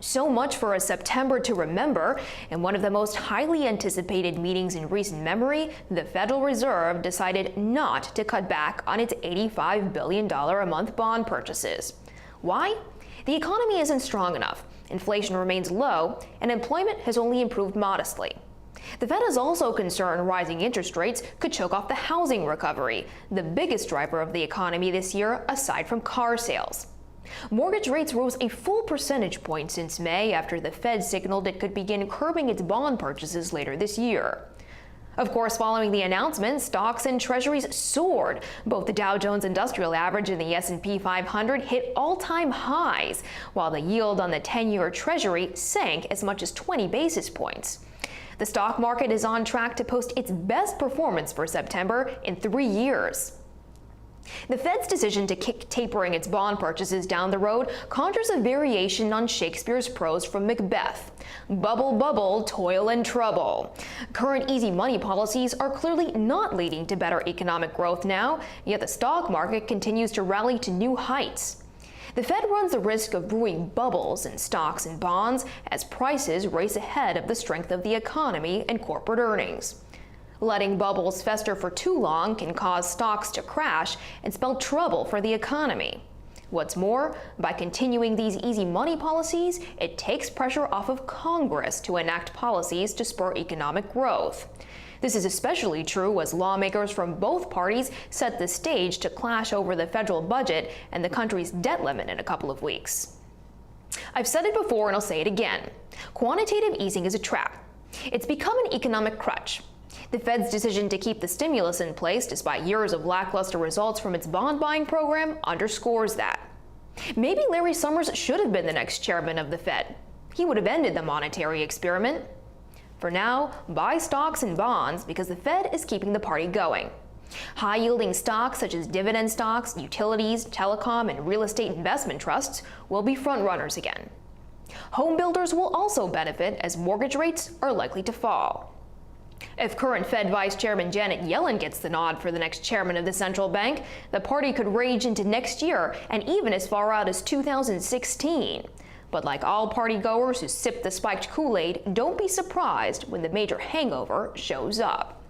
So much for a September to remember. In one of the most highly anticipated meetings in recent memory, the Federal Reserve decided not to cut back on its $85 billion a month bond purchases. Why? The economy isn't strong enough, inflation remains low, and employment has only improved modestly. The Fed is also concerned rising interest rates could choke off the housing recovery, the biggest driver of the economy this year aside from car sales. Mortgage rates rose a full percentage point since May after the Fed signaled it could begin curbing its bond purchases later this year. Of course, following the announcement, stocks and treasuries soared. Both the Dow Jones Industrial Average and the S&P 500 hit all-time highs, while the yield on the 10-year Treasury sank as much as 20 basis points. The stock market is on track to post its best performance for September in 3 years. The Fed's decision to kick tapering its bond purchases down the road conjures a variation on Shakespeare's prose from Macbeth. Bubble, bubble, toil and trouble. Current easy money policies are clearly not leading to better economic growth now, yet the stock market continues to rally to new heights. The Fed runs the risk of brewing bubbles in stocks and bonds as prices race ahead of the strength of the economy and corporate earnings. Letting bubbles fester for too long can cause stocks to crash and spell trouble for the economy. What's more, by continuing these easy money policies, it takes pressure off of Congress to enact policies to spur economic growth. This is especially true as lawmakers from both parties set the stage to clash over the federal budget and the country's debt limit in a couple of weeks. I've said it before and I'll say it again. Quantitative easing is a trap. It's become an economic crutch. The Fed's decision to keep the stimulus in place despite years of lackluster results from its bond buying program underscores that. Maybe Larry Summers should have been the next chairman of the Fed. He would have ended the monetary experiment. For now, buy stocks and bonds because the Fed is keeping the party going. High-yielding stocks such as dividend stocks, utilities, telecom, and real estate investment trusts will be front-runners again. Home builders will also benefit as mortgage rates are likely to fall. If current Fed Vice Chairman Janet Yellen gets the nod for the next chairman of the central bank, the party could rage into next year and even as far out as 2016. But like all party goers who sip the spiked Kool-Aid, don't be surprised when the major hangover shows up.